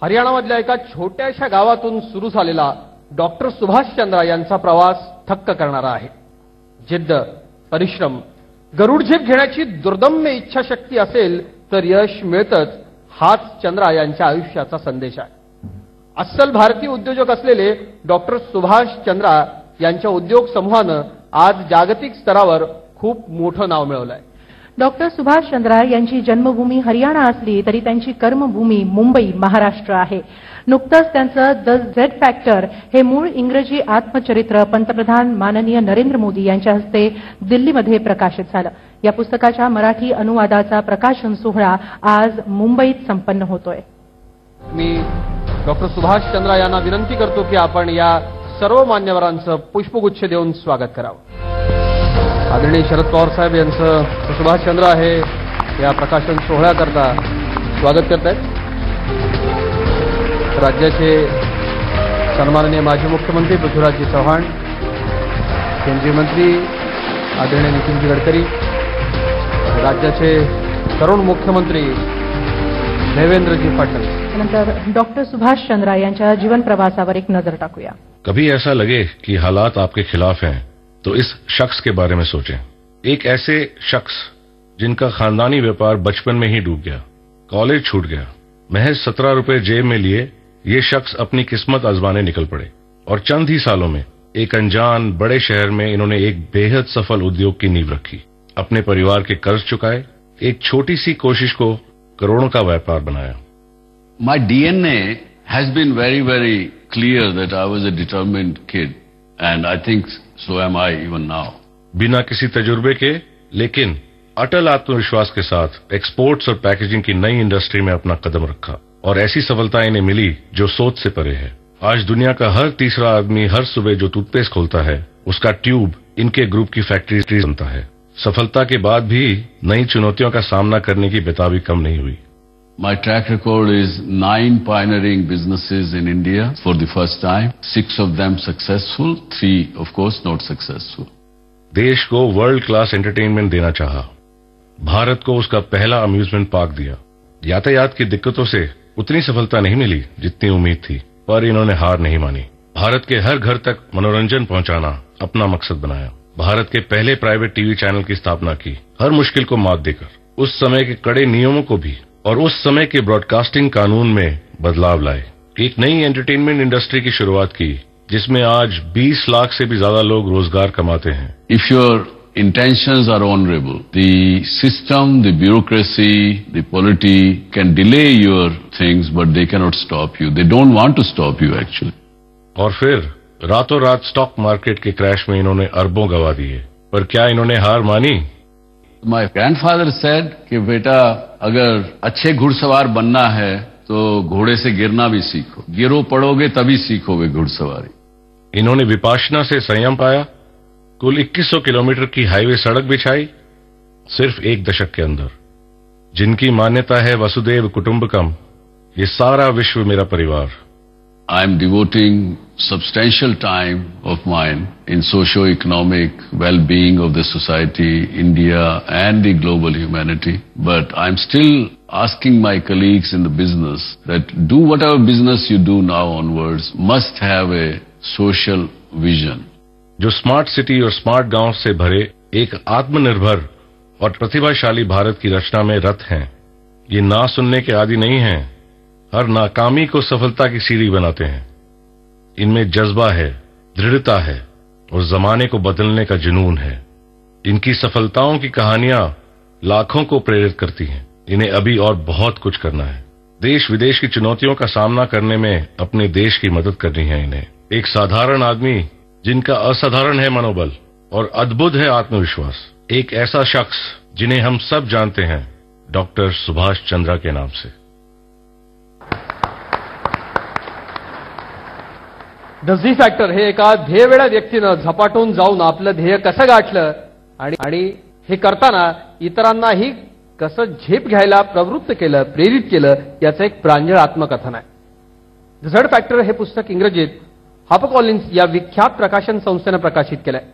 हरियाणामधल्या एका छोट्याशा गावातून सुरू झालेला डॉक्टर सुभाष चंद्रा यांचा प्रवास थक्क करणारा आहे. जिद्द, परिश्रम, गरुड झेप घेण्याची दुर्दम्य इच्छाशक्ती असेल तर यश मिळतंच, हाच चंद्रा यांच्या आयुष्याचा संदेश आहे. अस्सल भारतीय उद्योजक असलेले डॉक्टर सुभाष चंद्रा यांच्या उद्योग समूहानं आज जागतिक स्तरावर खूप मोठं नाव मिळवलं आहे. डॉक्टर सुभाष चंद्रा यांची जन्मभूमी हरियाणा असली तरी त्यांची कर्मभूमी मुंबई, महाराष्ट्र आहे. नुकतंच त्यांचं द झेड फॅक्टर हे मूळ इंग्रजी आत्मचरित्र पंतप्रधान माननीय नरेंद्र मोदी यांच्या हस्ते दिल्लीमध्ये प्रकाशित झालं. या पुस्तकाच्या मराठी अनुवादाचा प्रकाशन सोहळा आज मुंबईत संपन्न होतोय. मी डॉक्टर सुभाष चंद्रा यांना विनंती करतो की आपण या सर्व मान्यवरांचं पुष्पगुच्छ देऊन स्वागत करावं. आदरणीय शरद पवार साहेब यांचं सुभाष चंद्र आहे या प्रकाशन सोहळ्याकरता स्वागत करत आहेत. राज्याचे सन्माननीय माजी मुख्यमंत्री पृथ्वीराजजी चव्हाण, केंद्रीय मंत्री आदरणीय नितीनजी गडकरी, राज्याचे तरुण मुख्यमंत्री देवेंद्रजी फडणवीस. नंतर डॉक्टर सुभाष चंद्रा यांच्या जीवन प्रवासावर एक नजर टाकूया. कभी ऐसा लगे कि हालात आपके खिलाफ हैं तो इस शख्स के बारे में सोचें. एक ऐसे शख्स जिनका खानदानी व्यापार बचपन में ही डूब गया, कॉलेज छूट गया, महज 17 रुपए जेब में लिए ये शख्स अपनी किस्मत आजमाने निकल पड़े और चंद ही सालों में एक अनजान बड़े शहर में इन्होंने एक बेहद सफल उद्योग की नींव रखी. अपने परिवार के कर्ज चुकाए, एक छोटी सी कोशिश को करोड़ों का व्यापार बनाया. My DNA has been very, very clear that I was a determined kid, and I think so am I even now. बिना किसी तजुर्बे के लेकिन अटल आत्मविश्वास के साथ एक्सपोर्ट्स और पैकेजिंग की नई इंडस्ट्री में अपना कदम रखा और ऐसी सफलताएं इन्हें मिली जो सोच से परे है. आज दुनिया का हर तीसरा आदमी हर सुबह जो टूथपेस्ट खोलता है उसका ट्यूब इनके ग्रुप की फैक्ट्री बनता है. सफलता के बाद भी नई चुनौतियों का सामना करने की बेताबी कम नहीं हुई. My track record is 9 pioneering businesses in India for the first time, 6 of them successful, 3 of course not successful. देश को वर्ल्ड क्लास एंटरटेनमेंट देना चाहा, भारत को उसका पहला अम्यूजमेंट पार्क दिया. यातायात की दिक्कतों से उतनी सफलता नहीं मिली जितनी उम्मीद थी, पर इन्होंने हार नहीं मानी. भारत के हर घर तक मनोरंजन पहुंचाना अपना मकसद बनाया. भारत के पहले प्राइवेट टीवी चैनल की स्थापना की, हर मुश्किल को मात देकर. उस समय के कड़े नियमों को भी और उस समय के ब्रॉडकास्टिंग कानून में बदलाव लाए. एक नई एंटरटेनमेंट इंडस्ट्री की शुरुआत की जिसमें आज 20 लाख से भी ज्यादा लोग रोजगार कमाते हैं. If your intentions are honorable, the system, the bureaucracy, the polity can delay your things, but they cannot stop you. They don't want to stop you actually. और फिर रातों रात स्टॉक मार्केट के क्रैश में इन्होंने अरबों गंवा दिए, पर क्या इन्होंने हार मानी? My grandfather said कि बेटा अगर अच्छे घुड़सवार बनना है तो घोड़े से गिरना भी सीखो, गिरो पड़ोगे तभी सीखोगे घुड़सवारी. इन्होंने विपाशना से संयम पाया, कुल 2100 किलोमीटर की हाईवे सड़क बिछाई सिर्फ एक दशक के अंदर. जिनकी मान्यता है वसुदेव कुटुंबकम, ये सारा विश्व मेरा परिवार. I am devoting substantial time of mine in socio-economic well-being of the society, India and the global humanity. But I am still asking my colleagues in the business that do whatever business you do now onwards must have a social vision. जो smart city और smart गांव से भरे एक आत्मनिर्भर और प्रतिभाशाली भारत की रचना में रत हैं, ये ना सुनने के आदी नहीं हैं, हर नाकामी को सफलता की सीढ़ी बनाते हैं. इनमें जज्बा है, दृढ़ता है और जमाने को बदलने का जुनून है. इनकी सफलताओं की कहानियां लाखों को प्रेरित करती हैं. इन्हें अभी और बहुत कुछ करना है. देश विदेश की चुनौतियों का सामना करने में अपने देश की मदद करनी है इन्हें. एक साधारण आदमी जिनका असाधारण है मनोबल और अद्भुत है आत्मविश्वास. एक ऐसा शख्स जिन्हें हम सब जानते हैं डॉक्टर सुभाष चंद्रा के नाम से. द झी फॅक्टर हे एका ध्येयवेड्या व्यक्तीनं झपाटून जाऊन आपलं ध्येय कसं गाठलं आणि हे करताना इतरांनाही कसं झेप घ्यायला प्रवृत्त केलं, प्रेरित केलं, याचं एक प्रांजळ आत्मकथन आहे. द झेड फॅक्टर हे पुस्तक इंग्रजीत हार्परकॉलिन्स या विख्यात प्रकाशन संस्थेनं प्रकाशित केलंय.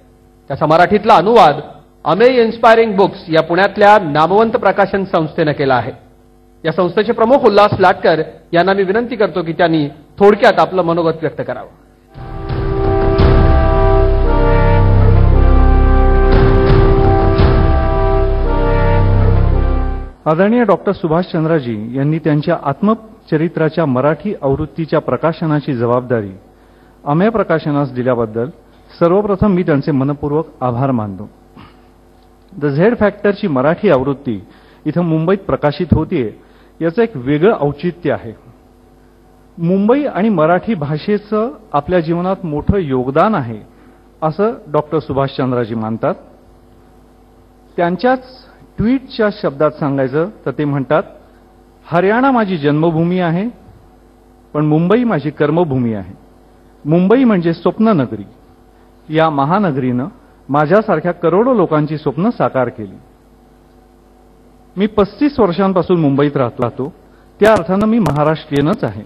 त्याचा मराठीतला अनुवाद अमेय इन्स्पायरिंग बुक्स या पुण्यातल्या नामवंत प्रकाशन संस्थेनं केला आहे. या संस्थेचे प्रमुख उल्हास लाटकर यांना मी विनंती करतो की त्यांनी थोडक्यात आपलं मनोगत व्यक्त करावं. आदरणीय डॉक्टर सुभाषचंद्रजी यांनी त्यांच्या आत्मचरित्राच्या मराठी आवृत्तीच्या प्रकाशनाची जबाबदारी अमेय प्रकाशनास दिल्याबद्दल सर्वप्रथम मी त्यांचे मनपूर्वक आभार मानतो. द झेड फॅक्टरची मराठी आवृत्ती इथं मुंबईत प्रकाशित होतीये याचं एक वेगळं औचित्य आहे. मुंबई आणि मराठी भाषेचं आपल्या जीवनात मोठं योगदान आहे असं डॉक्टर सुभाषचंद्रजी मानतात. त्यांच्याच ट्विटच्या शब्दात सांगायचं तर ते म्हणतात, हरियाणा माझी जन्मभूमी आहे, पण मुंबई माझी कर्मभूमी आहे. मुंबई म्हणजे स्वप्ननगरी. या महानगरीनं माझ्यासारख्या करोडो लोकांची स्वप्न साकार केली. मी 35 वर्षांपासून मुंबईत राहतो. त्या अर्थानं मी महाराष्ट्रीयनच आहे.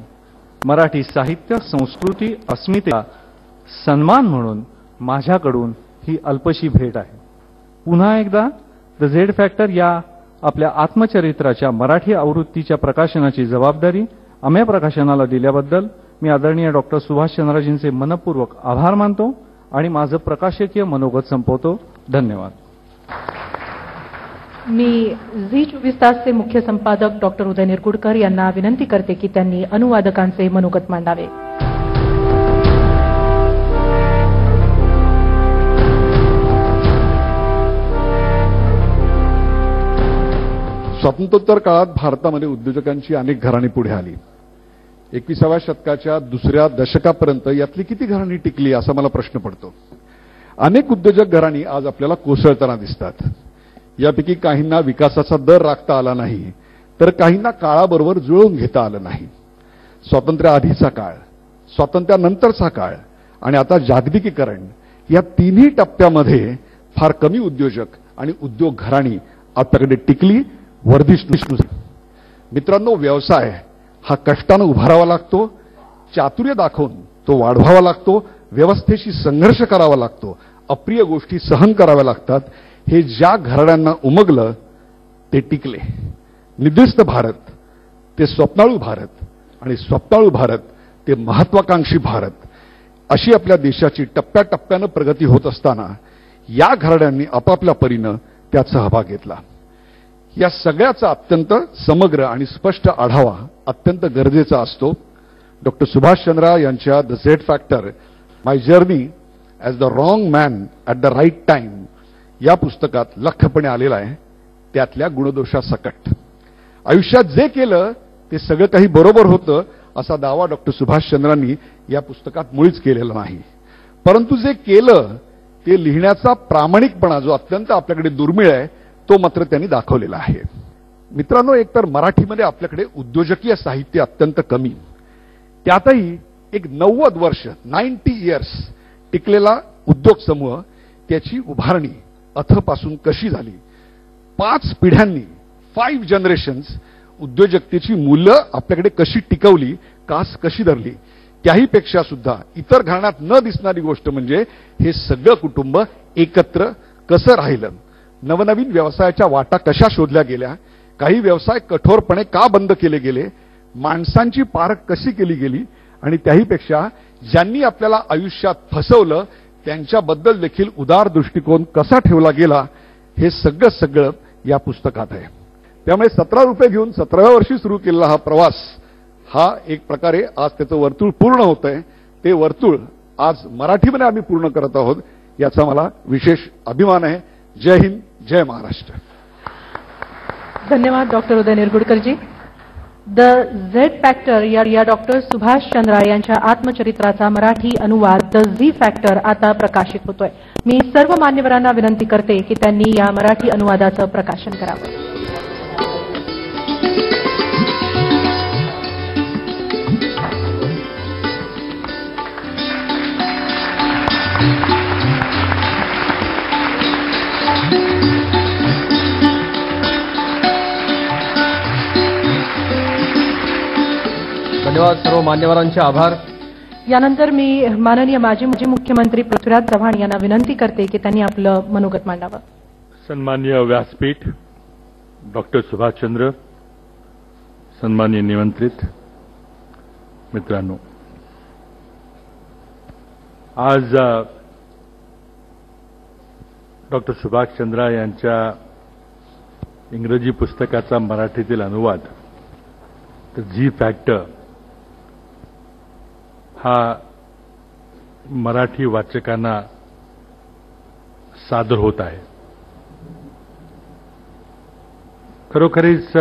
मराठी साहित्य, संस्कृती, अस्मितेला सन्मान म्हणून माझ्याकडून ही अल्पशी भेट आहे. पुन्हा एकदा द झेड फॅक्टर या आपल्या आत्मचरित्राच्या मराठी आवृत्तीच्या प्रकाशनाची जबाबदारी अमेय प्रकाशनाला दिल्याबद्दल मी आदरणीय डॉक्टर सुभाषचंद्रजींचे मनपूर्वक आभार मानतो आणि माझं प्रकाशकीय मनोगत संपवतो. धन्यवाद. मी झी 24 तासचे मुख्य संपादक डॉक्टर उदय निरगुडकर यांना विनंती करते की त्यांनी अनुवादकांचे मनोगत मांडावे. स्वातंत्र्योत्तर काळात भारतामध्ये उद्योजकांची अनेक घराणी पुढे आली. 21व्या शतकाच्या दुसऱ्या दशकापर्यंत यातली किती घराणी टिकली असा मला प्रश्न पडतो. अनेक उद्योजक घराणी आज आपल्याला कोसळताना दिसतात. यापैकी काहींना विकासाचा दर राखता आला नाही, तर काहींना काळाबरोबर जुळवून घेता आलं नाही. स्वातंत्र्याआधीचा काळ, स्वातंत्र्यानंतरचा काळ आणि आता जागतिकीकरण या तिन्ही टप्प्यामध्ये फार कमी उद्योजक आणि उद्योग घराणी आपल्याकडे टिकली, वर्धिष्णू. मित्रांनो, व्यवसाय हा कष्टानं उभारावा लागतो, चातुर्य दाखवून तो वाढवावा लागतो, व्यवस्थेशी संघर्ष करावा लागतो, अप्रिय गोष्टी सहन कराव्या लागतात. हे ज्या घराण्यांना उमगलं ते टिकले. निद्रिस्त भारत ते स्वप्नाळू भारत आणि स्वप्नाळू भारत ते महत्वाकांक्षी भारत अशी आपल्या देशाची टप्प्याटप्प्यानं प्रगती होत असताना या घराण्यांनी आपापल्या परीनं त्यात सहभाग घेतला. या सगळ्याचा अत्यंत समग्र आणि स्पष्ट आढावा अत्यंत गरजेचा असतो. डॉक्टर सुभाषचंद्र यांच्या the Z factor, my journey as the wrong man at the right time या पुस्तकात लख्खपणे आलेला आहे. त्यातल्या गुणदोषासकट आयुष्यात जे केलं ते सगळं काही बरोबर होतं असा दावा डॉक्टर सुभाषचंद्रांनी या पुस्तकात मुळीच केलेला नाही. परंतु जे केलं ते लिहिण्याचा प्रामाणिकपणा जो अत्यंत आपल्याकडे दुर्मिळ आहे तो मात्र त्यांनी दाखवलेला आहे. मित्रांनो, एकतर मराठीमध्ये आपल्याकडे उद्योजकीय साहित्य अत्यंत कमी, त्यातही एक 90 वर्ष 90 इयर्स टिकलेला उद्योग समूह, त्याची उभारणी अथपासून कशी झाली, 5 पिढ्यांनी 5 जनरेशन्स उद्योजकतेची मूल्य आपल्याकडे कशी टिकवली, कास कशी धरली, त्याहीपेक्षा सुद्धा इतर घराण्यात न दिसणारी गोष्ट म्हणजे हे सगळं कुटुंब एकत्र कसं राहिलं. नवनवीन व्यवसायाच्या वाटा कशा शोधल्या गेल्या, काही व्यवसाय कठोरपणे का बंद केले गेले, माणसांची पारख कशी केली गेली आणि त्याहीपेक्षा ज्यांनी आपल्याला आयुष्यात फसवलं त्यांच्याबद्दल देखील उदार दृष्टिकोन कसा ठेवला गेला, हे सगळं या पुस्तकात आहे. त्यामुळे 17 रुपये घेऊन 17व्या वर्षी सुरू केलेला हा प्रवास हा एक प्रकारे आज त्याचं वर्तुळ पूर्ण होतंय. ते वर्तुळ आज मराठीमध्ये आम्ही पूर्ण करत आहोत, याचा मला विशेष अभिमान आहे. जय हिंद, जय महाराष्ट्र. धन्यवाद डॉक्टर उदय निरगुडकरजी. द झेड फॅक्टर या डॉक्टर सुभाषचंद्र यांच्या आत्मचरित्राचा मराठी अनुवाद द झी फॅक्टर आता प्रकाशित होतोय. मी सर्व मान्यवरांना विनंती करते की त्यांनी या मराठी अनुवादाचं प्रकाशन करावं. धन्यवाद. सर्व मान्यवरांचे आभार. यानंतर मी माननीय माजी मुख्यमंत्री पृथ्वीराज चव्हाण यांना विनंती करते की त्यांनी आपलं मनोगत मांडावं. सन्माननीय व्यासपीठ, डॉक्टर सुभाषचंद्र, सन्माननीय निमंत्रित मित्रांनो, आज डॉक्टर सुभाषचंद्र यांच्या इंग्रजी पुस्तकाचा मराठीतील अनुवाद द झी फॅक्टर हा मराठी वाचकांना सादर होत आहे. खरोखरीच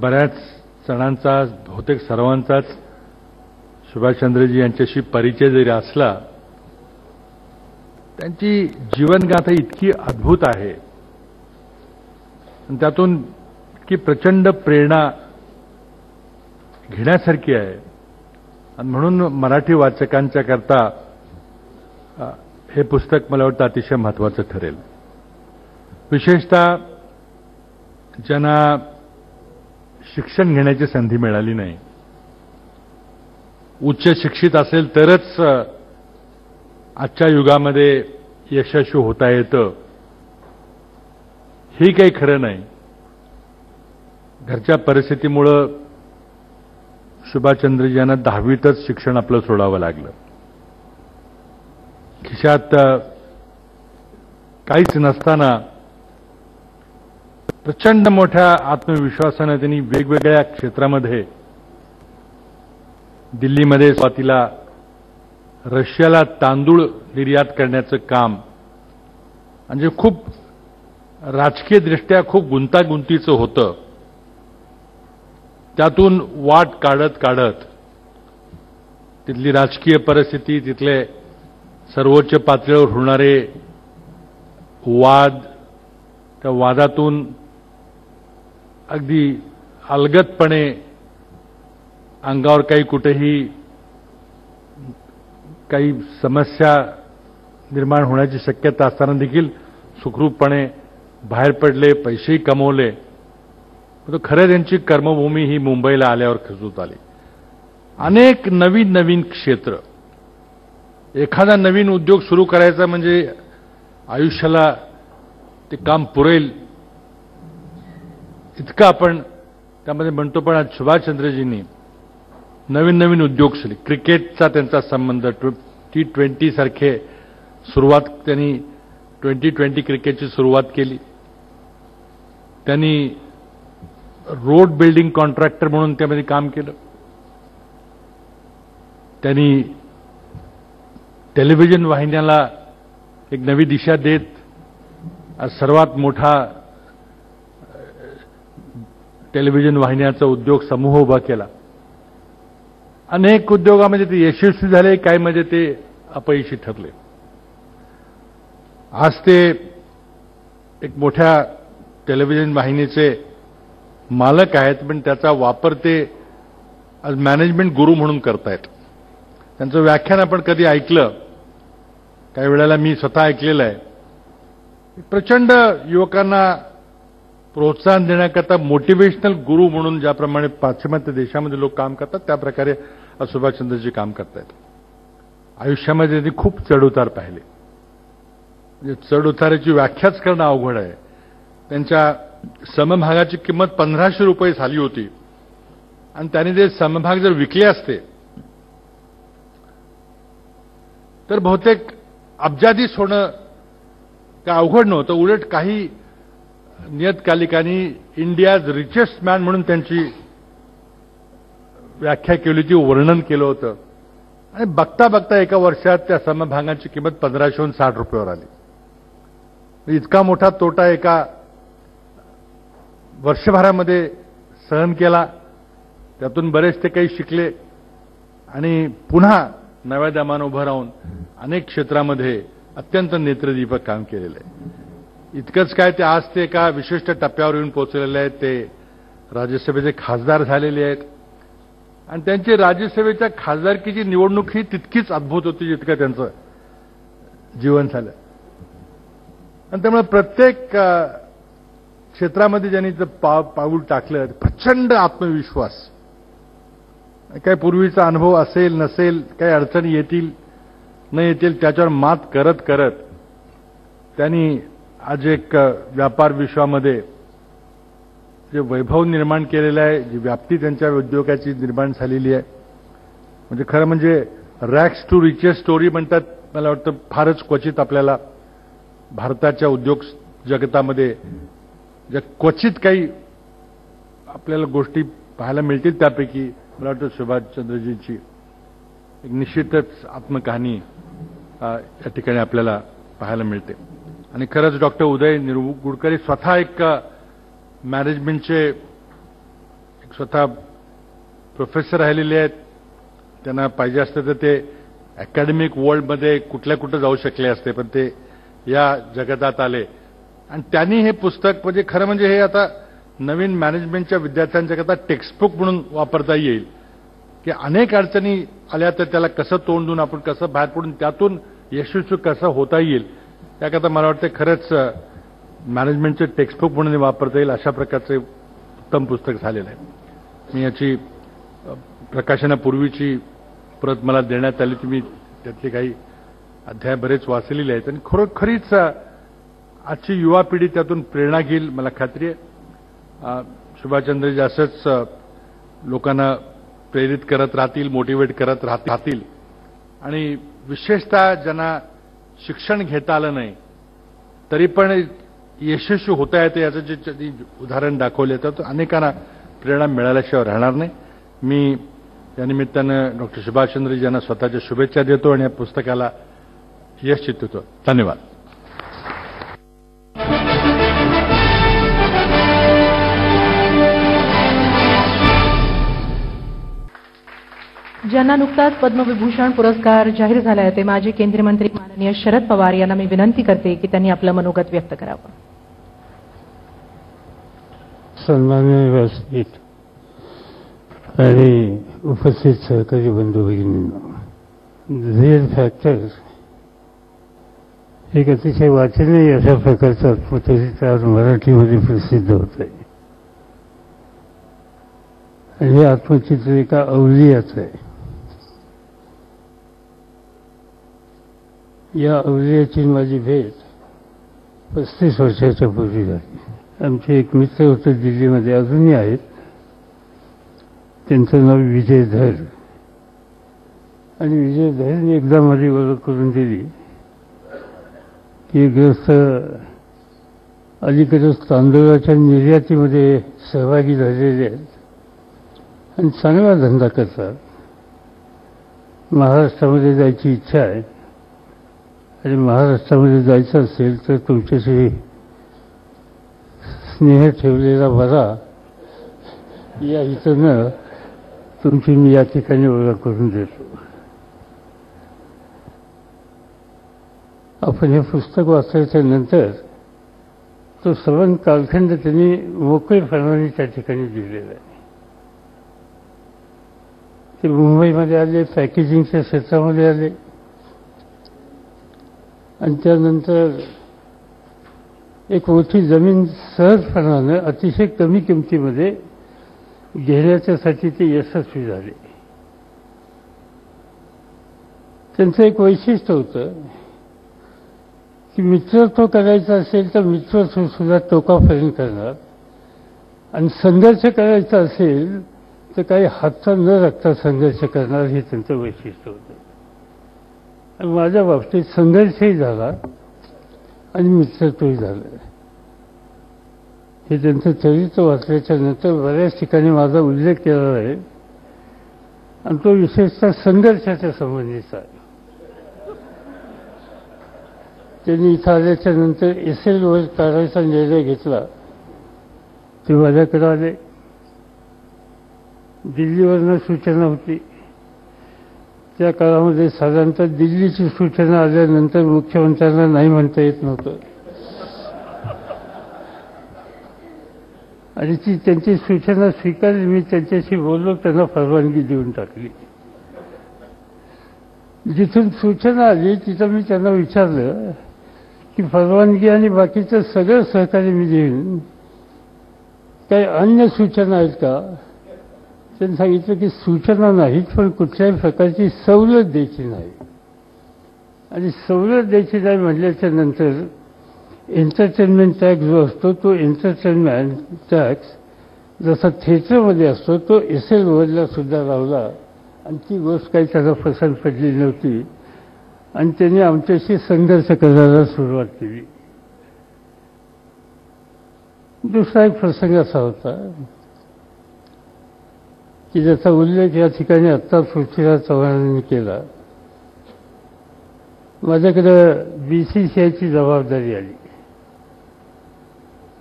बऱ्याच जणांचा, बहुतेक सर्वांचाच सुभाषचंद्रजी यांच्याशी परिचय जरी असला, त्यांची जीवनगाथा इतकी अद्भुत आहे आणि त्यातून इतकी प्रचंड प्रेरणा घेण्यासारखी आहे आणि म्हणून मराठी वाचकांच्या करता हे पुस्तक मला वाटतं अतिशय महत्त्वाचं ठरेल. विशेषतः ज्यांना शिक्षण घेण्याची संधी मिळाली नाही, उच्च शिक्षित असेल तरच आजच्या युगामध्ये यशस्वी होता येतं, हे काही खरं नाही. घरच्या परिस्थितीमुळं सुभाषचंद्रजी यांना 10वीतच शिक्षण आपलं सोडावं लागलं. खिशात काहीच नसताना प्रचंड मोठ्या आत्मविश्वासानं त्यांनी वेगवेगळ्या क्षेत्रामध्ये, दिल्लीमध्ये सुरुवातीला रशियाला तांदूळ निर्यात करण्याचं काम, म्हणजे खूप राजकीयदृष्ट्या खूप गुंतागुंतीचं होतं. त्यातून वाट काढत काढत तिथली राजकीय परिस्थिती, तिथले सर्वोच्च पातळीवर होणारे वाद, त्या वादातून अगदी अलगदपणे अंगावर काही कुठेही काही समस्या निर्माण होण्याची शक्यता असताना देखील सुखरूपपणे बाहेर पडले, पैसेही कमवले. पण खरं त्यांची कर्मभूमी ही मुंबईला आल्यावर खचून आली. अनेक नवीन नवीन क्षेत्र, एखादा नवीन उद्योग सुरू करायचा म्हणजे आयुष्याला ते काम पुरेल इतकं आपण त्यामध्ये म्हणतो. पण आज सुभाषचंद्रजींनी नवीन नवीन उद्योग सुरू, क्रिकेटचा त्यांचा संबंध, T20 सारखे सुरुवात, त्यांनी 2020 क्रिकेटची सुरुवात केली. त्यांनी रोड बिल्डिंग कॉन्ट्रॅक्टर म्हणून त्यामध्ये काम केलं. त्यांनी टेलिव्हिजन वाहिन्याला एक नवी दिशा देत आज सर्वात मोठा टेलिव्हिजन वाहिन्याचा उद्योग समूह उभा केला. अनेक उद्योगामध्ये ते यशस्वी झाले, काही मध्ये ते अपयशी ठरले. आज ते एक मोठ्या टेलिव्हिजन वाहिनीचे मालक आहेत, पण त्याचा वापर ते आज मॅनेजमेंट गुरु म्हणून करतायत. त्यांचं व्याख्यान आपण कधी ऐकलं, काही वेळेला मी स्वतः ऐकलेलं आहे. प्रचंड युवकांना प्रोत्साहन देण्याकरता मोटिवेशनल गुरु म्हणून ज्याप्रमाणे पाश्चिमात्य देशामध्ये लोक काम करतात, त्या प्रकारे सुभाषचंद्रजी काम करतायत. आयुष्यामध्ये त्यांनी खूप चढउतार पाहिले. म्हणजे चढउताराची व्याख्याच करणं अवघड आहे. त्यांच्या समभागाची किंमत 1500 रुपये झाली होती आणि त्यांनी ते समभाग जर विकले असते तर बहुतेक अब्जाधीश होणं काय अवघड नव्हतं. उलट काही नियतकालिकांनी इंडियाज रिचेस्ट मॅन म्हणून त्यांची व्याख्या केली होती, वर्णन केलं होतं. आणि बघता बघता एका वर्षात त्या समभागांची किंमत 1560 रुपयावर आली. इतका मोठा तोटा एका वर्षभरामध्ये सहन केला. त्यातून बरेच ते काही शिकले आणि पुन्हा नव्या दमानं उभं राहून अनेक क्षेत्रामध्ये अत्यंत नेत्रदीपक काम केलेलं आहे. इतकंच काय, ते आज ते एका विशिष्ट टप्प्यावर येऊन पोहोचलेले आहेत. ते राज्यसभेचे खासदार झालेले आहेत आणि त्यांची राज्यसभेच्या खासदारकीची निवडणूक ही तितकीच अद्भुत होती जितकं त्यांचं जीवन झालं. आणि त्यामुळे प्रत्येक क्षेत्रामध्ये ज्यांनी पाऊल टाकलं, प्रचंड आत्मविश्वास. काही पूर्वीचा अनुभव असेल नसेल, काही अडचणी येतील न येतील, त्याच्यावर मात करत करत त्यांनी आज एक व्यापार विश्वामध्ये जे वैभव निर्माण केलेलं आहे, जी व्याप्ती त्यांच्या उद्योगाची निर्माण झालेली आहे, म्हणजे खरं म्हणजे रॅक्स टू रिचेस स्टोरी म्हणतात, मला वाटतं फारच क्वचित आपल्याला भारताच्या उद्योग जगतामध्ये ज्या क्वचित काही आपल्याला गोष्टी पाहायला मिळतील, त्यापैकी मला वाटतं सुभाषचंद्रजींची एक निश्चितच आत्मकहाणी या ठिकाणी आपल्याला पाहायला मिळते. आणि खरंच डॉक्टर उदय निरगुडकर स्वतः एक मॅनेजमेंटचे स्वतः प्रोफेसर राहिलेले आहेत. त्यांना पाहिजे असतं तर ते अकॅडमिक वर्ल्डमध्ये कुठं जाऊ शकले असते, पण ते या जगतात आले आणि त्यांनी हे पुस्तक म्हणजे खरं म्हणजे हे आता नवीन मॅनेजमेंटच्या विद्यार्थ्यांच्याकरता टेक्स्टबुक म्हणून वापरता येईल की अनेक अडचणी आल्या तर त्याला कसं तोंड देऊन आपण कसं बाहेर पडून त्यातून यशस्वी कसं होता येईल, त्याकरता मला वाटतं खरंच मॅनेजमेंटचे टेक्स्टबुक म्हणून वापरता येईल अशा प्रकारचे उत्तम पुस्तक झालेलं आहे. मी याची प्रकाशनापूर्वीची प्रत मला देण्यात आली, तुम्ही त्यातले काही अध्याय बरेच वाचलेले आहेत आणि खरोखरीच आजची युवा पिढी त्यातून प्रेरणा घेईल मला खात्री आहे. सुभाषचंद्रजी असंच लोकांना प्रेरित करत राहतील, मोटिवेट करत राहतील आणि विशेषतः ज्यांना शिक्षण घेता आलं नाही तरी पण यशस्वी होता येते याचं जे उदाहरण दाखवले तर अनेकांना प्रेरणा मिळाल्याशिवाय राहणार नाही. मी या निमित्तानं डॉक्टर सुभाषचंद्रजी यांना स्वतःच्या शुभेच्छा देतो आणि या पुस्तकाला यश चित्तवतो. धन्यवाद. ज्यांना नुकताच पद्मविभूषण पुरस्कार जाहीर झाला आहे ते माजी केंद्रीय मंत्री माननीय शरद पवार यांना मी विनंती करते की त्यांनी आपलं मनोगत व्यक्त करावं. सन्माननीय व्यासपीठ आणि उपस्थित सहकारी बंधू भगिनींनो, झेड फॅक्टर एक अतिशय वाचनीय अशा प्रकारचं आत्मचरित्र आज मराठीमध्ये प्रसिद्ध होत आहे आणि हे आत्मचित्र एका अवलियाचं आहे. या अवलियाची माझी भेट 35 वर्षाच्या पूर्वी झाली. आमचे एक मित्र होते दिल्लीमध्ये, अजूनही आहेत, त्यांचं नाव विजय धर. आणि विजय धरने एकदा माझी ओळख करून दिली की ग्रस्त अलीकडेच तांदूळाच्या निर्यातीमध्ये सहभागी झालेले आहेत आणि चांगला धंदा करतात. महाराष्ट्रामध्ये जायची इच्छा आहे आणि महाराष्ट्रामध्ये जायचं असेल तर तुमच्याशी स्नेह ठेवलेला बरा या हितानं तुमची मी या ठिकाणी ओळख करून देतो. आपण हे पुस्तक वाचायच्या नंतर तो सवन कालखंड त्यांनी मोकळेपणाने त्या ठिकाणी दिलेला आहे. ते मुंबईमध्ये आले, पॅकेजिंगच्या क्षेत्रामध्ये आले आणि त्यानंतर एक मोठी जमीन सहजपणानं अतिशय कमी किमतीमध्ये घेण्याच्यासाठी ते यशस्वी झाले. त्यांचं एक वैशिष्ट्य होतं की मित्रत्व करायचं असेल तर मित्रत्व सुद्धा टोकापर्यंत करणार आणि संघर्ष करायचा असेल तर काही हातचा न राखता संघर्ष करणार हे त्यांचं वैशिष्ट्य होतं. आणि माझ्या बाबतीत संघर्षही झाला आणि मित्रत्वही झालं. हे त्यांचं चरित्र वाचल्याच्या नंतर बऱ्याच ठिकाणी माझा उल्लेख केला आहे आणि तो विशेषतः संघर्षाच्या संबंधीचा आहे. त्यांनी इथं आल्याच्या नंतर SL वर काढायचा निर्णय घेतला. ते माझ्याकडे आले. दिल्लीवरनं सूचना होती. त्या काळामध्ये साधारणतः दिल्लीची सूचना आल्यानंतर मुख्यमंत्र्यांना नाही म्हणता येत नव्हतं आणि ती त्यांची सूचना स्वीकारली. मी त्यांच्याशी बोललो, त्यांना परवानगी देऊन टाकली. जिथून सूचना आली तिथं मी त्यांना विचारलं की परवानगी आणि बाकीचं सगळं सहकार्य मी देईन, काही अन्य सूचना आहेत का? त्यांनी सांगितलं की सूचना नाहीत, पण कुठल्याही प्रकारची सवलत द्यायची नाही. आणि सवलत द्यायची नाही म्हटल्याच्या नंतर एंटरटेनमेंट टॅक्स जो असतो तो एंटरटेनमेंट टॅक्स जसा थिएटरमध्ये असतो तो एसएल वरला सुद्धा लावला आणि ती गोष्ट काही त्याला पसंत पडली नव्हती आणि त्यांनी आमच्याशी संघर्ष करायला सुरुवात केली. दुसरा एक प्रसंग असा होता की ज्याचा उल्लेख या ठिकाणी आत्ता पृथ्वीराज चव्हाणांनी केला. माझ्याकडे BCCIची जबाबदारी आली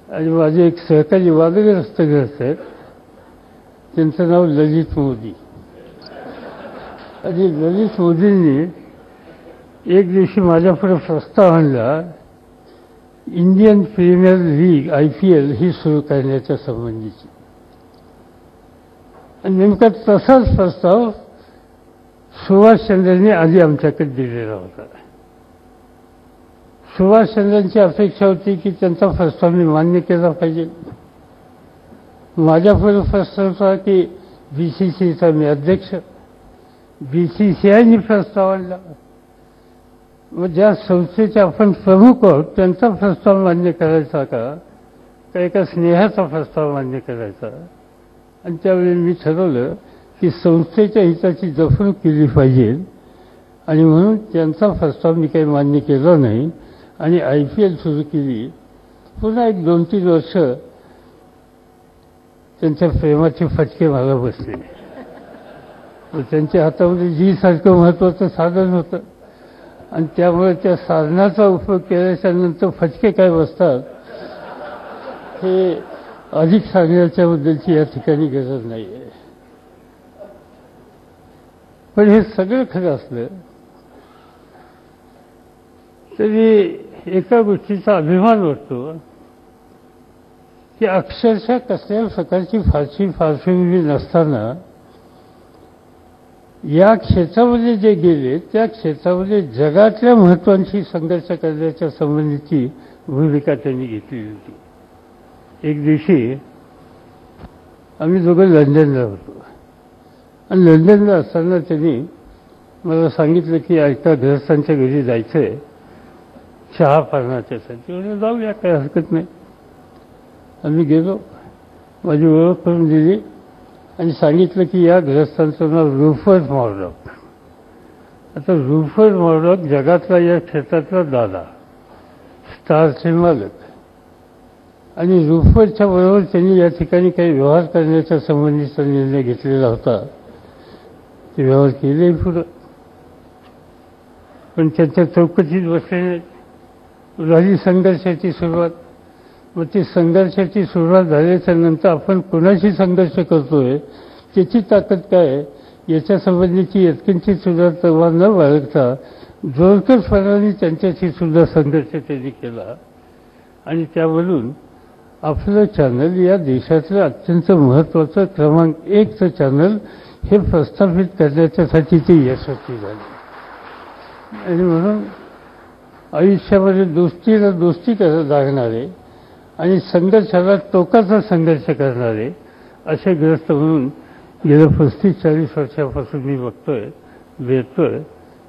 आणि माझे एक सहकारी वादग्रस्त ग्रस्त आहेत, त्यांचं नाव ललित मोदी. आणि ललित मोदींनी एक दिवशी माझ्यापुढे प्रस्ताव आणला इंडियन प्रीमियर लीग IPL ही सुरू करण्याच्या संबंधीची. आणि नेमका तसाच प्रस्ताव सुभाषचंद्रांनी आधी आमच्याकडे दिलेला होता. सुभाषचंद्रांची अपेक्षा होती की त्यांचा प्रस्ताव मी मान्य केला पाहिजे. माझ्यापुढे प्रस्ताव होता की BCCIचा मी अध्यक्ष. BCCIने प्रस्ताव आणला. मग ज्या संस्थेचे आपण प्रमुख आहोत त्यांचा प्रस्ताव मान्य करायचा का एका स्नेहाचा प्रस्ताव मान्य करायचा. आणि त्यावेळी मी ठरवलं की संस्थेच्या हिताची जपणूक केली पाहिजे आणि म्हणून त्यांचा प्रस्ताव मी काही मान्य केला नाही आणि IPL सुरू केली. पुन्हा एक 2-3 वर्ष त्यांच्या प्रेमाचे फटके मला बसले. त्यांच्या हातामध्ये जीसारखं महत्त्वाचं साधन होतं आणि त्यामुळे त्या साधनाचा उपयोग केल्याच्या नंतर फटके काय बसतात हे अधिक सांगण्याच्या बद्दलची या ठिकाणी गरज नाही आहे. पण हे सगळं खरं असलं तरी एका गोष्टीचा अभिमान वाटतो की अक्षरशः कसल्याही प्रकारची फारशी पार्श्वभूमी नसताना या क्षेत्रामध्ये जे गेले त्या क्षेत्रामध्ये जगातल्या महत्त्वांशी संघर्ष करण्याच्या संबंधीची भूमिका त्यांनी घेतली होती. एक दिवशी आम्ही दोघं लंडनला होतो आणि लंडनला असताना त्यांनी मला सांगितलं की एका गृहस्थांच्या घरी जायचं आहे चहा पाण्याच्यासाठी. म्हणजे जाऊया काही हरकत नाही. आम्ही गेलो, माझी ओळख करून दिली आणि सांगितलं की या गृहस्थांचं नाव रुपर्ट मर्डॉक. आता रुपर्ट मर्डॉक जगातला या क्षेत्रातला दादा, स्टारचे मालक. आणि रुपर्टच्या बरोबर त्यांनी या ठिकाणी काही व्यवहार करण्याच्या संबंधीचा निर्णय घेतलेला होता. ते व्यवहार केले पुढं, पण त्यांच्या चौकशीत बसले. झाली संघर्षाची सुरुवात. मग ती संघर्षाची सुरुवात झाल्याच्या नंतर आपण कोणाशी संघर्ष करतोय त्याची ताकद काय याच्या संबंधीची यत्किंचित सुद्धा तवा न बाळगता जोरकरपणाने त्यांच्याशी सुद्धा संघर्ष त्यांनी केला. आणि त्यावरून आपलं चॅनल या देशातलं अत्यंत महत्त्वाचं क्रमांक 1चं चॅनल हे प्रस्थापित करण्याच्यासाठी ते यशस्वी झाले. आणि म्हणून आयुष्यामध्ये दोस्तीला दोस्ती करत लागणारे आणि संघर्षाला टोकाचा संघर्ष करणारे असे ग्रस्त म्हणून गेल्या 35-40 वर्षापासून मी बघतोय, भेटतोय.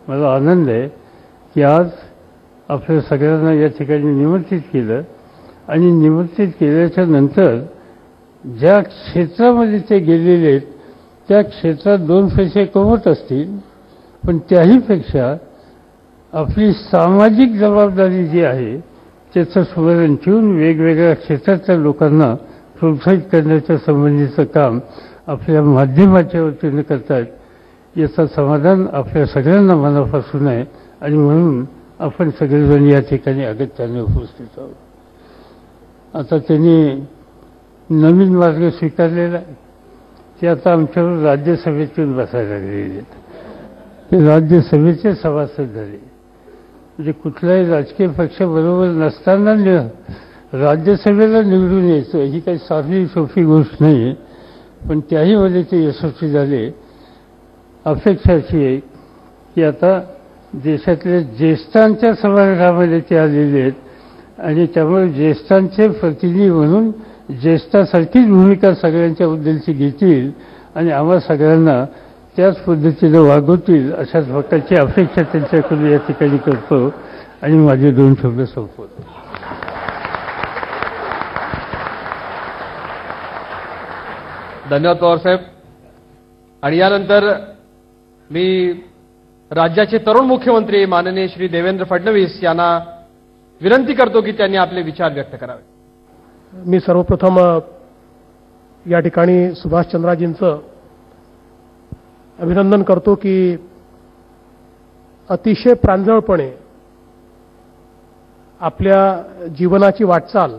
मला आनंद आहे की आज आपल्या सगळ्यांना या ठिकाणी निमंत्रित केलं आणि निमंत्रित केल्याच्या नंतर ज्या क्षेत्रामध्ये ते गेलेले आहेत त्या क्षेत्रात 2 पैसे कमवत असतील, पण त्याहीपेक्षा आपली सामाजिक जबाबदारी जी आहे त्याचं स्मरण ठेवून वेगवेगळ्या क्षेत्रातल्या लोकांना प्रोत्साहित करण्याच्या संबंधीचं काम आपल्या माध्यमाच्या वतीनं करतायत. याचं समाधान आपल्या सगळ्यांना मनापासून आहे आणि म्हणून आपण सगळेजण या ठिकाणी अगत्याने उपस्थित आहोत. आता त्यांनी नवीन मार्ग स्वीकारलेला आहे. ते आता आमच्यावर राज्यसभेतून बसायला लागलेले आहेत. ते राज्यसभेचे सभासद झाले. म्हणजे कुठल्याही राजकीय पक्षाबरोबर नसताना राज्यसभेला निवडून यायचं ही काही साधी सोपी गोष्ट नाही आहे. पण त्याहीमध्ये ते यशस्वी झाले. अपेक्षा अशी आहे की आता देशातल्या ज्येष्ठांच्या सभागृहामध्ये ते आलेले आहेत आणि त्यामुळे ज्येष्ठांचे प्रतिनिधी म्हणून ज्येष्ठासारखीच भूमिका सगळ्यांच्या बद्दलची घेतील आणि आम्हा सगळ्यांना त्याच पद्धतीने वागवतील अशाच प्रकारची अपेक्षा त्यांच्याकडून या ठिकाणी करतो आणि माझे 2 शब्द संपवतो. धन्यवाद पवार साहेब. आणि यानंतर मी राज्याचे तरुण मुख्यमंत्री माननीय श्री देवेंद्र फडणवीस यांना विनंती करतो की त्यांनी आपले विचार व्यक्त करावे. मी सर्वप्रथम या ठिकाणी सुभाषचंद्रजींचं अभिनंदन करतो की अतिशय प्रांजळपणे आपल्या जीवनाची वाटचाल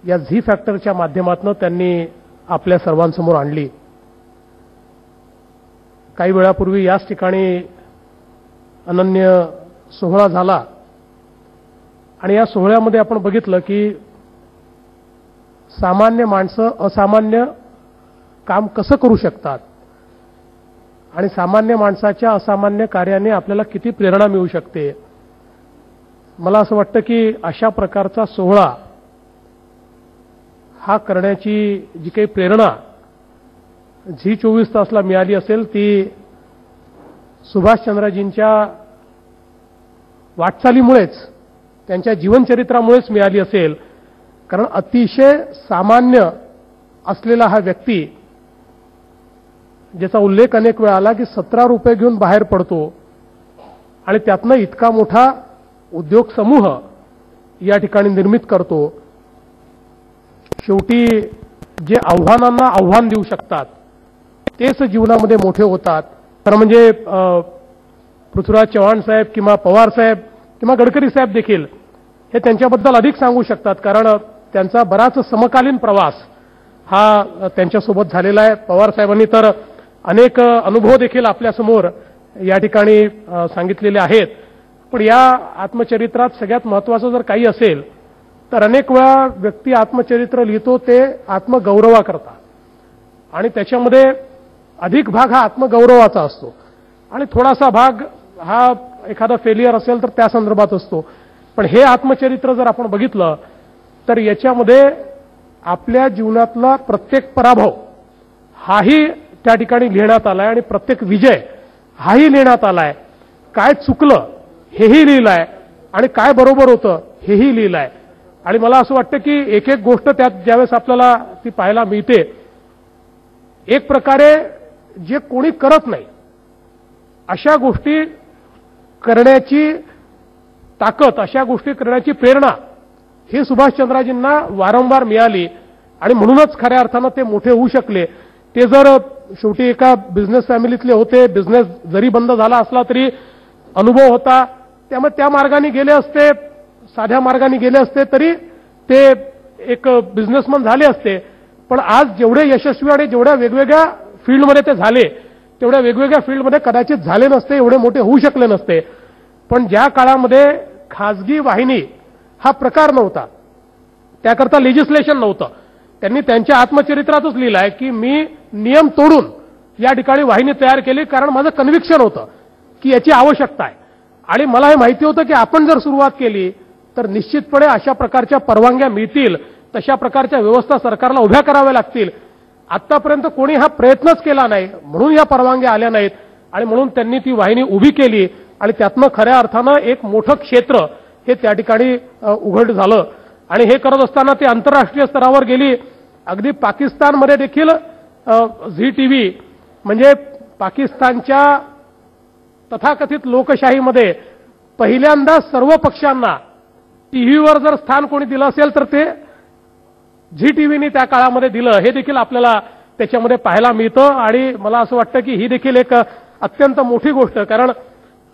या झी फॅक्टरच्या माध्यमातून त्यांनी आपल्या सर्वांसमोर आणली. काही वेळापूर्वी याच ठिकाणी अनन्य सोहळा झाला आणि या सोहळ्यामध्ये आपण बघितलं की सामान्य माणसं असामान्य काम कसं करू शकतात आणि सामान्य माणसाच्या असामान्य कार्याने आपल्याला किती प्रेरणा मिळू शकते. मला असं वाटतं की अशा प्रकारचा सोहळा हा करण्याची जी काही प्रेरणा झी 24 तासला मिळाली असेल ती सुभाषचंद्रजींच्या वाटचालीमुळेच त्यांच्या जीवनचरित्रामुळेच मिळाली असेल. कारण अतिशय सामान्य असलेला हा व्यक्ती ज्याचा उल्लेख अनेक वेळा आला की 17 रुपये घेऊन बाहेर पडतो आणि त्यातनं इतका मोठा उद्योग समूह या ठिकाणी निर्मित करतो. शेवटी जे आव्हानांना आव्हान देऊ शकतात तेच जीवनामध्ये मोठे होतात. तर म्हणजे पृथ्वीराज चव्हाण साहेब किंवा पवार साहेब किंवा गडकरी साहेब देखील हे त्यांच्याबद्दल अधिक सांगू शकतात कारण त्यांचा बराच समकालीन प्रवास हा त्यांच्यासोबत झालेला आहे. पवार साहेबांनी तर अनेक अनुभव देखील आपल्यासमोर या ठिकाणी सांगितलेले आहेत. पण या आत्मचरित्रात सगळ्यात महत्त्वाचं जर काही असेल तर अनेक वेळा व्यक्ती आत्मचरित्र लिहितो ते आत्मगौरवाकरता आणि त्याच्यामध्ये अधिक भाग हा आत्मगौरवाचा असतो आणि थोडासा भाग हा एखादा फेलियर असेल तर त्या संदर्भात असतो. पण हे आत्मचरित्र जर आपण बघितलं तर याच्यामध्ये आपल्या जीवनातला प्रत्येक पराभव हाही त्या ठिकाणी लिहिण्यात आलाय आणि प्रत्येक विजय हाही लिहिण्यात आलाय. काय चुकलं हेही लिहिलंय आणि काय बरोबर होतं हेही लिहिलंय. आणि मला असं वाटतं की एक एक गोष्ट त्यात ज्यावेळेस आपल्याला ती पाहायला मिळते एक प्रकारे जे कोणी करत नाही अशा गोष्टी करण्याची ताकद अशा गोष्टी करण्याची प्रेरणा ही सुभाषचंद्रजींना वारंवार मिळाली आणि म्हणूनच खऱ्या अर्थानं ते मोठे होऊ शकले. ते जर शेवटी एका बिझनेस फॅमिलीतले होते, बिझनेस जरी बंद झाला असला तरी अनुभव होता, त्यामुळे त्या मार्गाने गेले असते, साध्या मार्गाने गेले असते तरी ते एक बिझनेसमन झाले असते. पण आज जेवढे यशस्वी आणि जेवढ्या वेगवेगळ्या फील्डमध्ये ते झाले तेवढ्या वेगवेगळ्या फील्डमध्ये कदाचित झाले नसते, एवढे मोठे होऊ शकले नसते. पण ज्या काळामध्ये खाजगी वाहिनी हा प्रकार नव्हता, त्याकरता लेजिस्लेशन नव्हतं, त्यांनी त्यांच्या आत्मचरित्रातच लिहिलं आहे की मी नियम तोडून या ठिकाणी वाहिनी तयार केली कारण माझं कन्व्हिक्शन होतं की याची आवश्यकता आहे आणि मला हे माहिती होतं की आपण जर सुरुवात केली तर निश्चितपणे अशा प्रकारच्या परवानग्या मिळतील, तशा प्रकारच्या व्यवस्था सरकारला उभ्या कराव्या लागतील. आतापर्यंत कोणी हा प्रयत्नच केला नाही म्हणून या परवानग्या आल्या नाहीत आणि म्हणून त्यांनी ती वाहिनी उभी केली आणि त्यातनं खऱ्या अर्थानं एक मोठं क्षेत्र हे त्या ठिकाणी उघड झालं. आणि हे करत असताना ते आंतरराष्ट्रीय स्तरावर गेली. अगदी पाकिस्तानमध्ये देखील झी टीव्ही म्हणजे पाकिस्तानच्या तथाकथित लोकशाहीमध्ये पहिल्यांदा सर्व पक्षांना टीव्हीवर जर स्थान कोणी दिलं असेल तर ते झी टीव्हीने त्या काळामध्ये दिलं हे देखील आपल्याला त्याच्यामध्ये पाहायला मिळतं. आणि मला असं वाटतं की ही देखील एक अत्यंत मोठी गोष्ट, कारण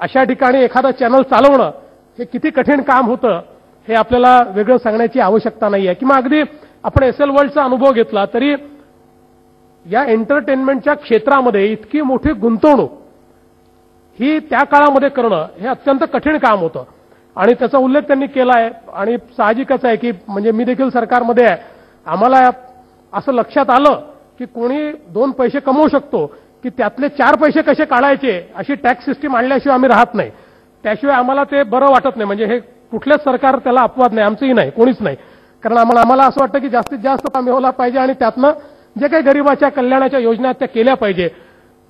अशा ठिकाणी एखादा चॅनल चालवणं हे किती कठीण काम होतं हे आपल्याला वेगळं सांगण्याची आवश्यकता नाही आहे. किंवा अगदी आपण एसएल वर्ल्डचा अनुभव घेतला तरी या एंटरटेनमेंटच्या क्षेत्रामध्ये इतकी मोठी गुंतवणूक ही त्या काळामध्ये करणं हे अत्यंत कठीण काम होतं आणि त्याचा उल्लेख त्यांनी केला आहे. आणि साहजिकच आहे की म्हणजे मी देखील सरकारमध्ये आहे, आम्हाला असं लक्षात आलं की कोणी 2 पैसे कमवू शकतो की त्यातले 4 पैसे कसे काढायचे अशी टॅक्स सिस्टीम आणल्याशिवाय आम्ही राहत नाही, त्याशिवाय आम्हाला ते बरं वाटत नाही. म्हणजे हे कुठलेच सरकार त्याला अपवाद नाही, आमचंही नाही, कोणीच नाही. कारण आम्हाला असं वाटतं की जास्तीत जास्त काम मिळवला पाहिजे आणि त्यातनं जे काही गरिबाच्या कल्याणाच्या योजना आहेत त्या केल्या पाहिजे.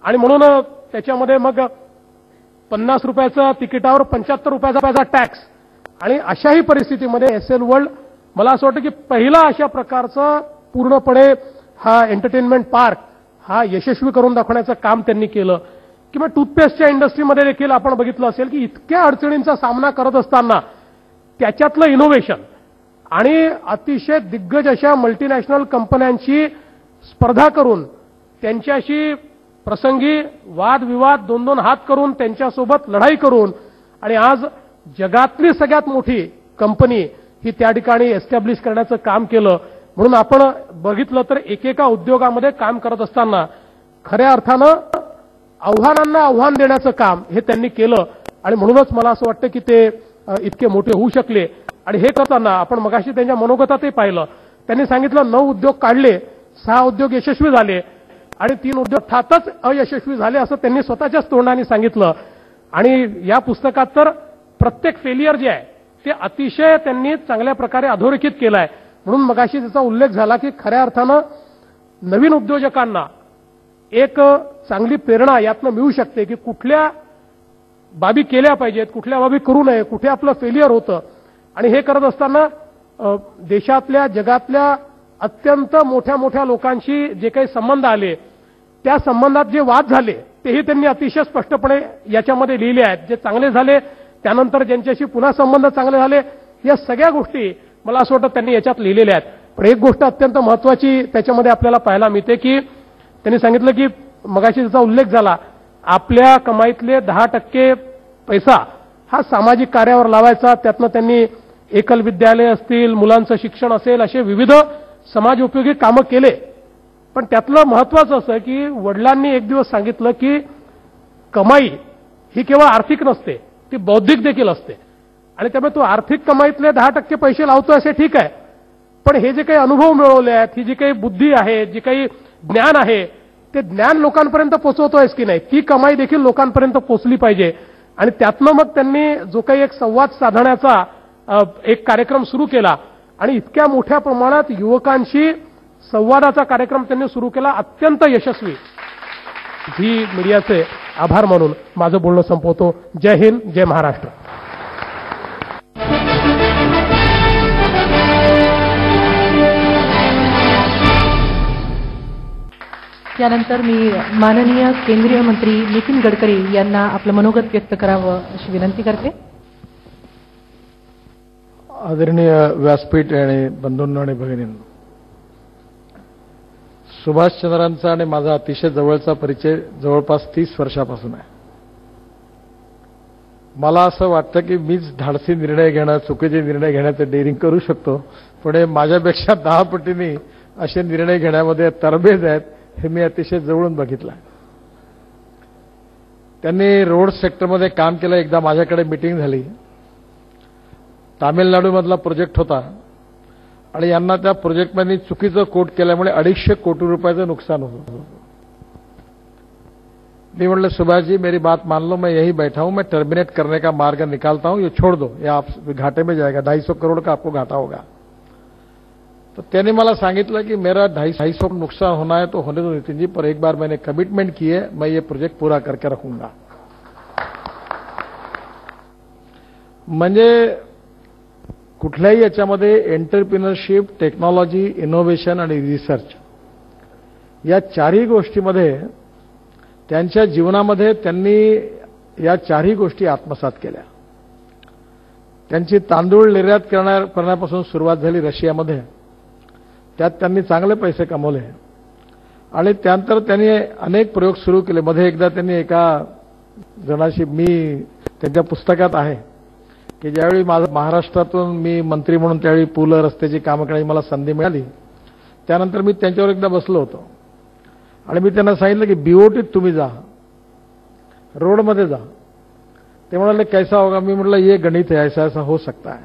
आणि म्हणून त्याच्यामध्ये मग 50 रुपयाचं तिकिटावर 75 रुपयाचा टॅक्स आणि अशाही परिस्थितीमध्ये एसएल वर्ल्ड मला असं वाटतं की पहिला अशा प्रकारचं पूर्णपणे हा एंटरटेनमेंट पार्क हा यशस्वी करून दाखवण्याचं काम त्यांनी केलं. किंवा टूथपेस्टच्या इंडस्ट्रीमध्ये देखील आपण बघितलं असेल की इतक्या अडचणींचा सामना करत असताना त्याच्यातलं इनोव्हेशन आणि अतिशय दिग्गज अशा मल्टीनॅशनल कंपन्यांची स्पर्धा करून त्यांच्याशी प्रसंगी वादविवाद 2-2 हात करून त्यांच्यासोबत लढाई करून आणि आज जगातली सगळ्यात मोठी कंपनी ही त्या ठिकाणी एस्टॅब्लिश करण्याचं काम केलं. म्हणून आपण बघितलं तर एकेका उद्योगामध्ये काम करत असताना खऱ्या अर्थानं आव्हानांना आव्हान देण्याचं काम हे त्यांनी केलं आणि म्हणूनच मला असं वाटतं की ते इतके मोठे होऊ शकले. आणि हे करताना आपण मगाशी त्यांच्या मनोगतातही पाहिलं. त्यांनी सांगितलं 9 उद्योग काढले, 6 उद्योग यशस्वी झाले आणि 3 उद्योग ठातच अयशस्वी झाले असं त्यांनी स्वतःच्याच तोंडाने सांगितलं. आणि या पुस्तकात तर प्रत्येक फेलियर जे आहे ते अतिशय त्यांनी चांगल्या प्रकारे अधोरेखित केलं आहे. म्हणून मगाशी त्याचा उल्लेख झाला की खऱ्या अर्थानं नवीन उद्योजकांना एक चांगली प्रेरणा यातनं मिळू शकते की कुठल्या बाबी केल्या पाहिजेत, कुठल्या बाबी करू नये, कुठे आपलं फेलियर होतं. आणि हे करत असताना देशातल्या जगातल्या अत्यंत मोठ्या मोठ्या लोकांशी जे काही संबंध आले त्या संबंधात जे वाद झाले तेही त्यांनी अतिशय स्पष्टपणे याच्यामध्ये लिहिले आहेत. जे चांगले झाले त्यानंतर ज्यांच्याशी पुन्हा संबंध चांगले झाले या सगळ्या गोष्टी मला असं वाटतं त्यांनी याच्यात लिहिलेल्या आहेत. पण एक गोष्ट अत्यंत महत्वाची त्याच्यामध्ये आपल्याला पाहायला मिळते की त्यांनी सांगितलं की मगाशी त्याचा उल्लेख झाला आपल्या कमाईतले 10% पैसा हा सामाजिक कार्यावर लावायचा. त्यातनं त्यांनी एकल विद्यालय असतील, मुलांचं शिक्षण असेल, असे विविध समाजोपयोगी कामं केले. पण त्यातलं महत्वाचं असं की वडिलांनी एक दिवस सांगितलं की कमाई ही केवळ आर्थिक नसते, ती बौद्धिक देखील असते. आणि त्यामुळे तो आर्थिक कमाईतले 10% पैसे लावतोय असे ठीक आहे, पण हे जे काही अनुभव मिळवले आहेत, ही जी काही बुद्धी आहे, जी काही ज्ञान आहे ते ज्ञान लोकांपर्यंत पोहोचवतोयस की नाही, ती कमाई देखील लोकांपर्यंत पोहोचली पाहिजे. आणि त्यातनं मग त्यांनी जो काही एक संवाद साधण्याचा एक कार्यक्रम सुरू केला आणि इतक्या मोठ्या प्रमाणात युवकांशी संवादाचा कार्यक्रम त्यांनी सुरू केला, अत्यंत यशस्वी. ही मीडियाचे आभार मानून माझं बोलणं संपवतो. जय हिंद, जय महाराष्ट्र. यानंतर मी माननीय केंद्रीय मंत्री नितीन गडकरी यांना आपलं मनोगत व्यक्त करावं अशी विनंती करते. आदरणीय व्यासपीठ आणि बंधूंनो आणि भगिनींनो, सुभाषचंद्रांचा आणि माझा अतिशय जवळचा परिचय जवळपास 30 वर्षापासून आहे. मला असं वाटतं की मीच धाडसी निर्णय घेणं, चुकीचे निर्णय घेण्याचं डेअरिंग करू शकतो, पण हे माझ्यापेक्षा 10 पटींनी असे निर्णय घेण्यामध्ये तरबेज आहेत हे मी अतिशय जवळून बघितलं. त्यांनी रोड सेक्टरमध्ये काम केलं. एकदा माझ्याकडे मीटिंग झाली. तामिळनाडूमधला प्रोजेक्ट होता आणि यांना त्या प्रोजेक्टमध्ये चुकीचं कोट केल्यामुळे 250 कोटी रुपयाचं नुकसान होतं. मैं बोले सुभाष जी मेरी बात मान लो, मैं यही बैठा हूं, मैं टर्मिनेट करने का मार्ग निकालता हूं, ये छोड़ दो, ये आप घाटे में जाएगा, 250 करोड़ का आपको घाटा होगा. तो त्याने मला सांगितलं की मेरा 250 नुकसान होना है तो होने दो नितिन जी, पर एक बार मैंने कमिटमेंट की है, मैं ये प्रोजेक्ट पूरा करके रखूंगा. म्हणजे कुठल्याही याच्यामध्ये एंटरप्रिनरशिप, टेक्नॉलॉजी, इनोव्हेशन आणि रिसर्च या चारही गोष्टीमध्ये त्यांच्या जीवनामध्ये त्यांनी या चारही गोष्टी आत्मसात केल्या. त्यांची तांदूळ निर्यात करण्यापासून सुरुवात झाली रशियामध्ये. त्यात त्यांनी चांगले पैसे कमवले आणि त्यानंतर त्यांनी अनेक प्रयोग सुरू केले. मध्ये एकदा त्यांनी एका जणाशी, मी त्यांच्या पुस्तकात आहे की ज्यावेळी माझं महाराष्ट्रातून मी मंत्री म्हणून त्यावेळी पूल रस्त्याची कामं करायची मला संधी मिळाली. त्यानंतर मी त्यांच्यावर एकदा बसलो होतो आणि मी त्यांना सांगितलं की बीओटीत तुम्ही जा, रोडमध्ये जा. ते म्हणाले कैसा होगा. मी म्हटलं ये गणित है, ऐसा ऐसा हो सकता है.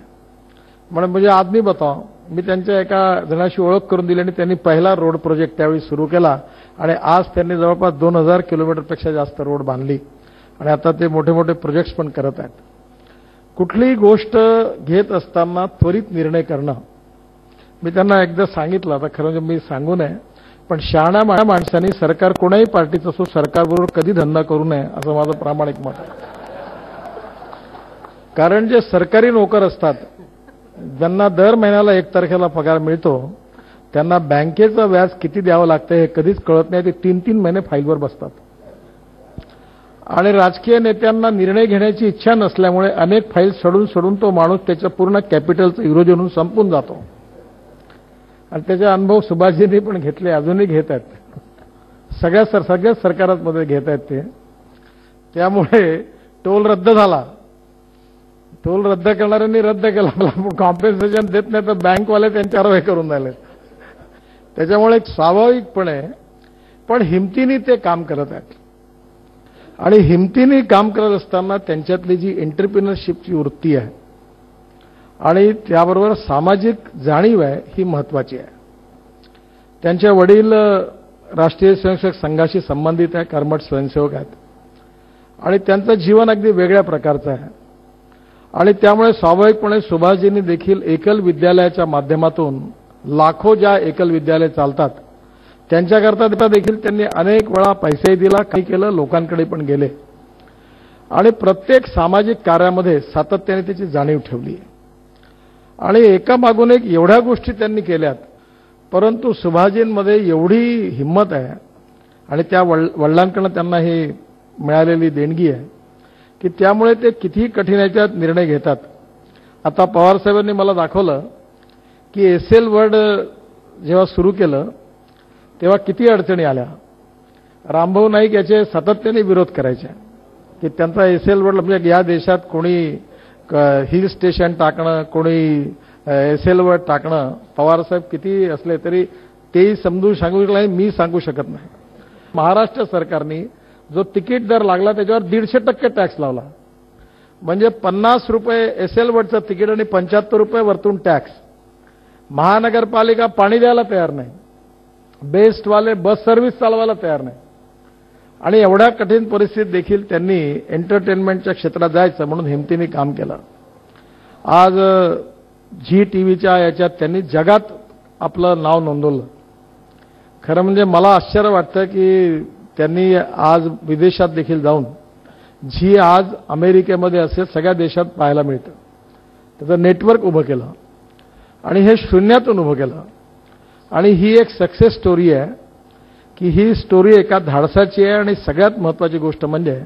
म्हणजे मुझे आदमी बताओ. मी त्यांच्या एका जणाशी ओळख करून दिली आणि त्यांनी पहिला रोड प्रोजेक्ट त्यावेळी सुरू केला आणि आज त्यांनी जवळपास 2000 किलोमीटरपेक्षा जास्त रोड बांधली आणि आता ते मोठे मोठे प्रोजेक्ट्स पण करत आहेत. कुठलीही गोष्ट घेत असताना त्वरित निर्णय करणं. मी त्यांना एकदा सांगितलं, आता खरं म्हणजे मी सांगू नये, पण शहाण्या माणसांनी सरकार कोणाही पार्टीचं असो सरकारबरोबर कधी धंदा करू नये असं माझं प्रामाणिक मत आहे. कारण जे सरकारी नोकर असतात ज्यांना दर महिन्याला 1 तारखेला पगार मिळतो त्यांना बँकेचं व्याज किती द्यावं लागतं हे कधीच कळत नाही. ते 3-3 महिने फाईलवर बसतात. आणि राजकीय नेत्यांना निर्णय घेण्याची इच्छा नसल्यामुळे अनेक फाईल सोडून तो माणूस त्याच्या पूर्ण कॅपिटलचं इरोजन होऊन संपून जातो. आणि त्याचे अनुभव सुभाषजींनी पण घेतले, अजूनही घेत आहेत. सगळ्या सरकारांमध्ये घेत आहेत ते. त्यामुळे टोल रद्द झाला. टोल रद्द करणाऱ्यांनी रद्द केला, मला कॉम्पेन्सेशन देत नाही तर बँकवाले त्यांच्यावर हे करून राहिले. त्याच्यामुळे स्वाभाविकपणे पण हिमतीने ते काम करत आहेत. आणि हिमतीने काम करत असताना त्यांच्यातली जी एंटरप्रिनरशिपची वृत्ती आहे आणि त्याबरोबर सामाजिक जाणीव आहे ही महत्वाची आहे. त्यांचे वडील राष्ट्रीय स्वयंसेवक संघाशी संबंधित आहे, कर्मठ स्वयंसेवक आहेत. आणि त्यांचं जीवन अगदी वेगळ्या प्रकारचं आहे. आणि त्यामुळे स्वाभाविकपणे सुभाषजींनी देखील एकल विद्यालयाच्या माध्यमातून लाखो ज्या एकल विद्यालय चालतात त्यांच्याकरता देखील त्यांनी अनेक वेळा पैसे दिला, काही केलं, लोकांकडे पण गेले. आणि प्रत्येक सामाजिक कार्यामध्ये सातत्याने त्याची जाणीव ठेवली. आणि एकामागून एक एवढ्या गोष्टी त्यांनी केल्यात. परंतु सुभाषजींमध्ये एवढी हिंमत आहे आणि त्या वडिलांकडून त्यांना हे मिळालेली देणगी आहे की त्यामुळे ते कितीही कठीण याच्यात निर्णय घेतात. आता पवारसाहेबांनी मला दाखवलं की एसएल वर्ड जेव्हा सुरू केलं तेव्हा किती अडचणी आल्या. रामभाऊ नाईक याचे सातत्याने विरोध करायचे की त्यांचा एसएल वर्ड म्हणजे या देशात कोणी हिल स्टेशन टाकणं, कोणी एसएल वर्ड टाकणं, पवारसाहेब किती असले तरी तेही समजून सांगू शकले नाही, मी सांगू शकत नाही. महाराष्ट्र सरकारने जो तिकीट दर लागला त्याच्यावर 150% टॅक्स लावला. म्हणजे 50 रुपये एसएल वर्डचं तिकीट आणि 75 रुपये वरतून टॅक्स. महानगरपालिका पाणी द्यायला तयार नाही, बेस्टवाले बस सर्व्हिस चालवायला तयार नाही. आणि एवढ्या कठीण परिस्थितीत देखील त्यांनी एंटरटेनमेंटच्या क्षेत्रात जायचं म्हणून हिमतीने काम केलं. आज झी टीव्हीच्या याच्यात त्यांनी जगात आपलं नाव नोंदवलं. खरं म्हणजे मला आश्चर्य वाटतं की त्यांनी आज विदेशात देखील जाऊन झी आज अमेरिकेमध्ये असेल सगळ्या देशात पाहायला मिळतं. त्याचं नेटवर्क उभं केलं आणि हे शून्यातून उभं केलं. आणि ही एक सक्सेस स्टोरी आहे की ही स्टोरी एका धाडसाची आहे. आणि सगळ्यात महत्त्वाची गोष्ट म्हणजे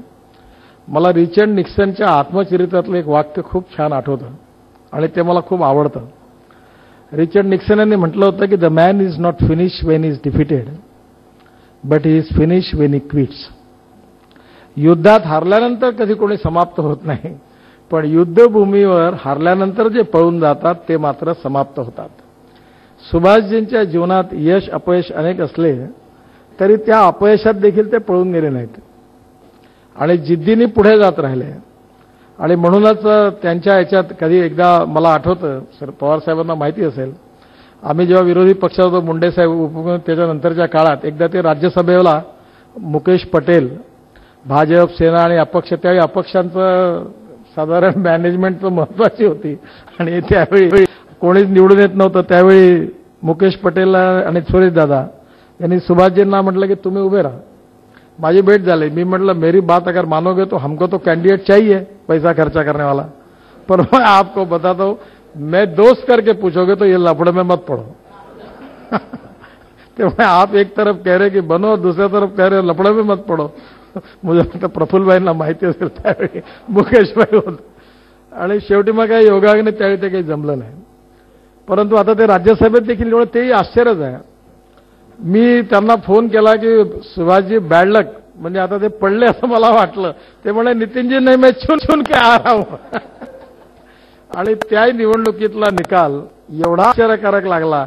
मला रिचर्ड निक्सनच्या आत्मचरित्रातलं एक वाक्य खूप छान आठवतं आणि ते मला खूप आवडतं. रिचर्ड निक्सन यांनी म्हटलं होतं की the man is not finish Wien is defeated but he is finish when he quits. युद्धात हारल्यानंतर कधी कोणी समाप्त होत नाही, पण युद्धभूमीवर हारल्यानंतर जे पळून जातात ते मात्र समाप्त होतात. सुभाषजींच्या जीवनात यश अपयश अनेक असले तरी त्या अपयशात देखील ते पळून गेले नाहीत आणि जिद्दीने पुढे जात राहिले. आणि म्हणूनच त्यांच्या याच्यात कधी एकदा मला आठवतं, सर पवारसाहेबांना माहिती असेल, आम्ही जेव्हा विरोधी पक्षात होतो मुंडेसाहेब उपमुख्यमंत्री त्याच्यानंतरच्या काळात एकदा ते राज्यसभेला मुकेश पटेल, भाजप, सेना आणि अपक्ष, त्यावेळी अपक्षांचं साधारण मॅनेजमेंट महत्वाची होती आणि त्यावेळी कोणीच निवडून येत नव्हतं. त्यावेळी मुकेश पटेल आणि सुरेशदादा यांनी सुभाषजींना म्हटलं की तुम्ही उभे राहा. माझी भेट झाली. मी म्हटलं मेरी बात अगर मानोगे तो हमको तो कैंडिडेट चाहिए पैसा खर्चा करने वाला, पर मैं आपको बताता हूं मैं दोस्त करके पूछोगे तो ये लफड़े में मत पड़ो. तो मैं आप एक तरफ कह रहे कि बनो और दूसरी तरफ कह रहे लफड़े में मत पड़ो. मुझे वाटतं प्रफुल्लभाईंना माहिती असेल त्यावेळी मुकेशभाई होत. आणि शेवटी मग काही योगाने त्यावेळी ते काही जमलं नाही. परंतु आता ते राज्यसभेत देखील एवढं तेही आश्चर्यच आहे. मी त्यांना फोन केला की सुभाषजी बॅड लक, म्हणजे आता ते पडले असं मला वाटलं. ते म्हणे नितीनजी नाही मैं छुन के आ रहा हूं. आणि त्या निवडणुकीतला निकाल एवढा आश्चर्यकारक लागला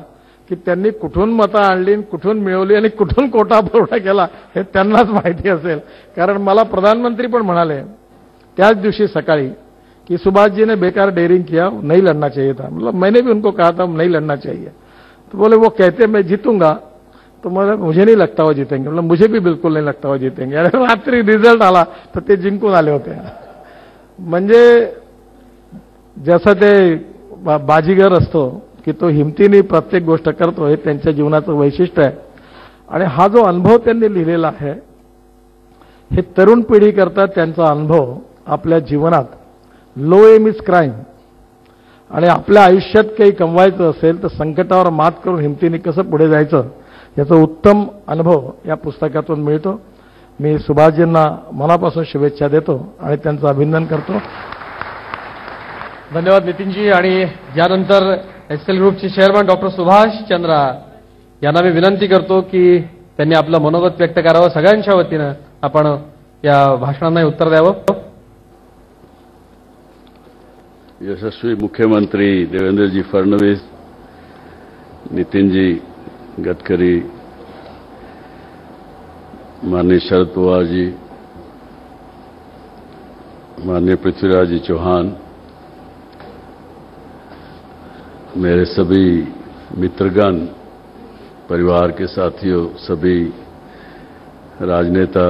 की त्यांनी कुठून मतं आणली, कुठून मिळवली आणि कुठून कोटा पुरवठा केला हे त्यांनाच माहिती असेल. कारण मला प्रधानमंत्री पण म्हणाले त्याच दिवशी सकाळी कि सुभाष जी ने बेकार डेयरिंग किया, नहीं लड़ना चाहिए था. मतलब मैंने भी उनको कहा था नहीं लड़ना चाहिए. तो बोले वो कहते मैं जीतूंगा, तो मुझे नहीं लगता वो जीतेंगे. मतलब मुझे भी बिल्कुल नहीं लगता वो जीतेंगे. अरे रात्री रिझल्ट आला तर ते जिंकून आले होते. म्हणजे जसं ते बाजीगर असतो की तो हिमतीने प्रत्येक गोष्ट करतो, हे त्यांच्या जीवनाचं वैशिष्ट्य आहे. आणि हा जो अनुभव त्यांनी लिहिलेला आहे हे तरुण पिढीकरता त्यांचा अनुभव आपल्या जीवनात लो एम इज क्राईम आणि आपल्या आयुष्यात काही कमवायचं असेल तर संकटावर मात करून हिमतीने कसं पुढे जायचं याचा उत्तम अनुभव या पुस्तकातून मिळतो. मी सुभाषजींना मनापासून शुभेच्छा देतो आणि त्यांचं अभिनंदन करतो. धन्यवाद नितीनजी. आणि यानंतर एसएल ग्रुपचे चेअरमन डॉक्टर सुभाष चंद्रा यांना मी विनंती करतो की त्यांनी आपलं मनोगत व्यक्त करावं. सगळ्यांच्या वतीनं आपण या भाषणांना उत्तर द्यावं. यशस्वी मुख्यमंत्री देवेंद्र जी फडणवीस, नितिन जी गडकरी, माननीय शरद पवार जी, माननीय पृथ्वीराज जी चौहान, मेरे सभी मित्रगण, परिवार के साथियों, सभी राजनेता,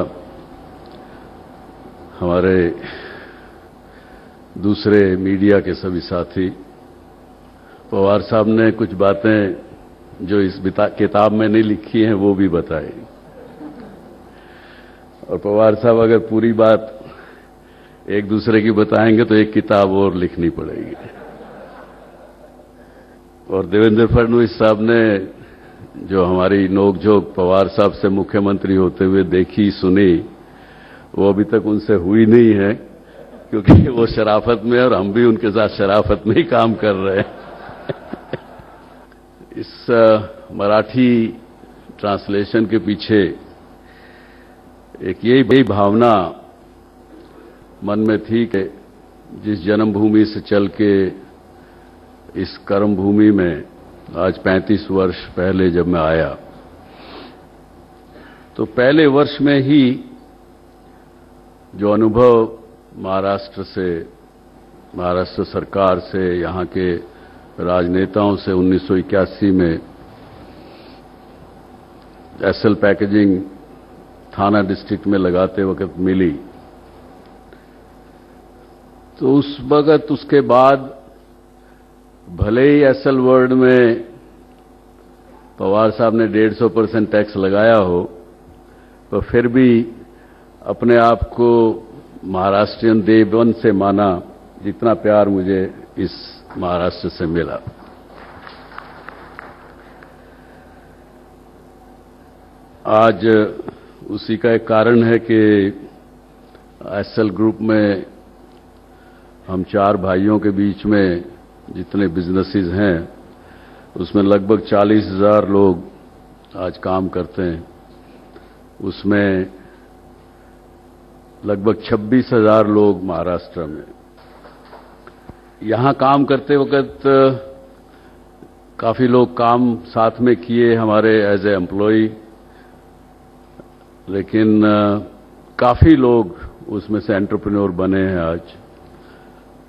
हमारे दूसरे मीडिया के सभी साथी, पवार साहब ने कुछ बातें जो इस किताब में नहीं लिखी हैं वो भी बताई. और पवार साहब अगर पूरी बात एक दूसरे की बताएंगे तो एक किताब और लिखनी पड़ेगी. और देवेंद्र फडणवीस साहब ने जो हमारी नोकझोंक पवार साहब से मुख्यमंत्री होते हुए देखी सुनी, वो अभी तक उनसे हुई नहीं है, क्योंकि वो शराफत में और हम भी उनके साथ शराफत में ही काम कर रहे हैं. इस मराठी ट्रांसलेशन के पीछे एक यही भावना मन में थी कि जिस जन्मभूमि से चल के इस कर्मभूमि में आज 35 वर्ष पहले जब मैं आया, तो पहले वर्ष में ही जो अनुभव महाराष्ट्र सरकार से, यहाँ के राजनेताओं से 1981 में एसएल पैकेजिंग थाना डिस्ट्रिक्ट में लगाते वक्त मिली, तो उस वक्त उसके बाद भले ही एसएल वर्ल्ड में पवार साहब ने 150% टैक्स लगाया हो, तो फिर भी अपने आप को महाराष्ट्रियन देवन से माना, जितना प्यार मुझे इस महाराष्ट्र से मिला. आज उसी का एक कारण है कि एसएल ग्रुप में हम 4 भाइयों के बीच में जितने बिजनेसेस हैं उसमें लगभग 40,000 लोग आज काम करते हैं. उसमें लगभग 26,000 लोग महाराष्ट्र में. यहां काम करते वक्त काफी लोग काम साथ में किए हमारे एज ए एम्प्लॉय, लेकिन काफी लोग उसमें से एंटरप्रेन्योर बने हैं. आज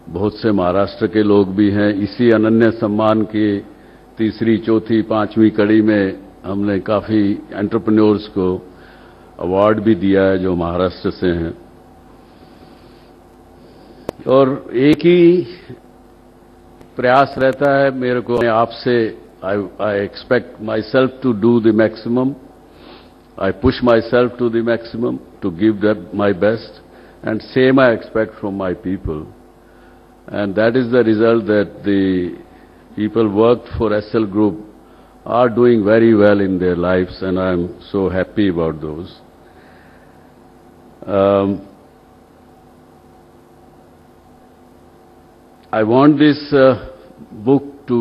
बहुत से महाराष्ट्र के लोग भी हैं. इसी अनन्य सम्मान की तीसरी, चौथी, 5वीं कड़ी में हमने काफी एंटरप्रेन्योर्स को अवार्ड भी दिया है जो महाराष्ट्र से हैं. और एक ही प्रयास रहता है मेरे को आपसे, I expect myself to do the maximum, I push myself to the maximum to give my best, and same I expect from my people. And that is the result that the people worked for SL Group are doing very well in their lives, and I am so happy about those. I want this book to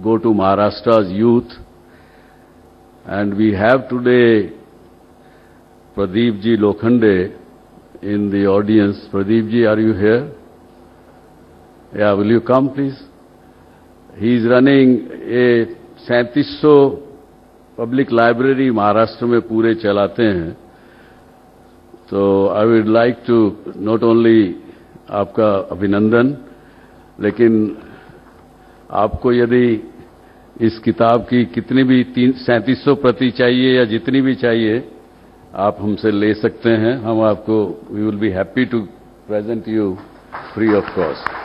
go to Maharashtra's youth, and we have today Pradeep Ji Lokhande in the audience. Pradeep Ji, are you here? Yeah, will you come please? He is running a 3700 public library Maharashtra में पूरे चलाते हैं. तो I would like to not only आपका अभिनंदन, लेकिन आपको यदि इस किताब की कितनी भी 3700 प्रति चाहिए या जितनी भी चाहिए आप हमसे ले सकते हैं. हम आपको, we will be happy to present you free of cost.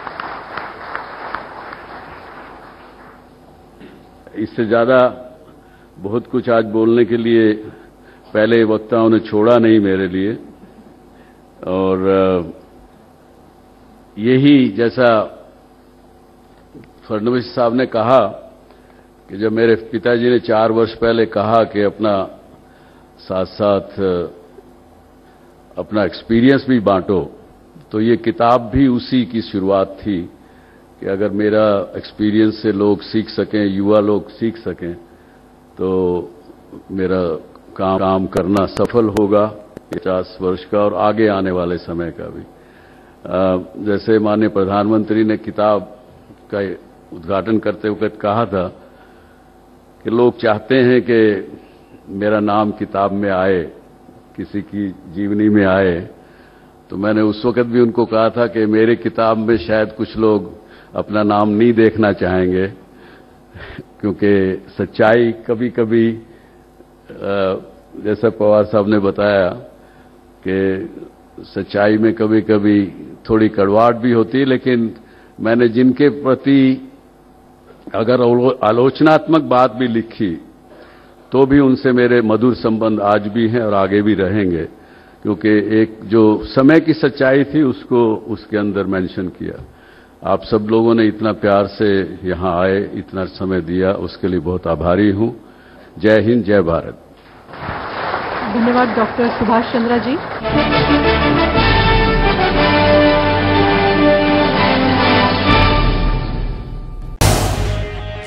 इससे ज्यादा बहुत कुछ आज बोलने के लिए पहले वक्ताओं ने छोड़ा नहीं मेरे लिए, और यही जैसा फडणवीस साहब ने कहा कि जब मेरे पिताजी ने 4 वर्ष पहले कहा कि अपना साथ साथ अपना एक्सपीरियंस भी बांटो, तो ये किताब भी उसी की शुरुआत थी कि अगर मेरा एक्सपीरियंस से लोग सीख सकें, युवा लोग सीख सकें, तो मेरा काम करना सफल होगा 50 वर्ष का और आगे आने वाले समय का भी। जैसे माननीय प्रधानमंत्री ने किताब का उद्घाटन करते वक्त कहा था कि लोग चाहते हैं कि मेरा नाम किताब में आए, किसी की जीवनी में आए, तो मैंने उस वक्त भी उनको कहा था कि मेरे किताब में शायद कुछ लोग अपना नाम नहीं देखना चाहेंगे, क्योंकि सच्चाई कभी कभी जैसा पवार साहब ने बताया कि सच्चाई में कभी कभी थोड़ी कड़वाहट भी होती है, लेकिन मैंने जिनके प्रति अगर आलोचनात्मक बात भी लिखी तो भी उनसे मेरे मधुर संबंध आज भी हैं और आगे भी रहेंगे, क्योंकि एक जो समय की सच्चाई थी उसको उसके अंदर मेंशन किया। आप सब लोगों ने इतना प्यार से यहां आए, इतना समय दिया, उसके लिए बहुत आभारी हूं। जय हिंद, जय भारत। धन्यवाद डॉक्टर सुभाष चंद्रा जी।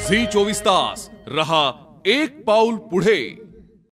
झी 24 तास रहा एक पाऊल पुढे।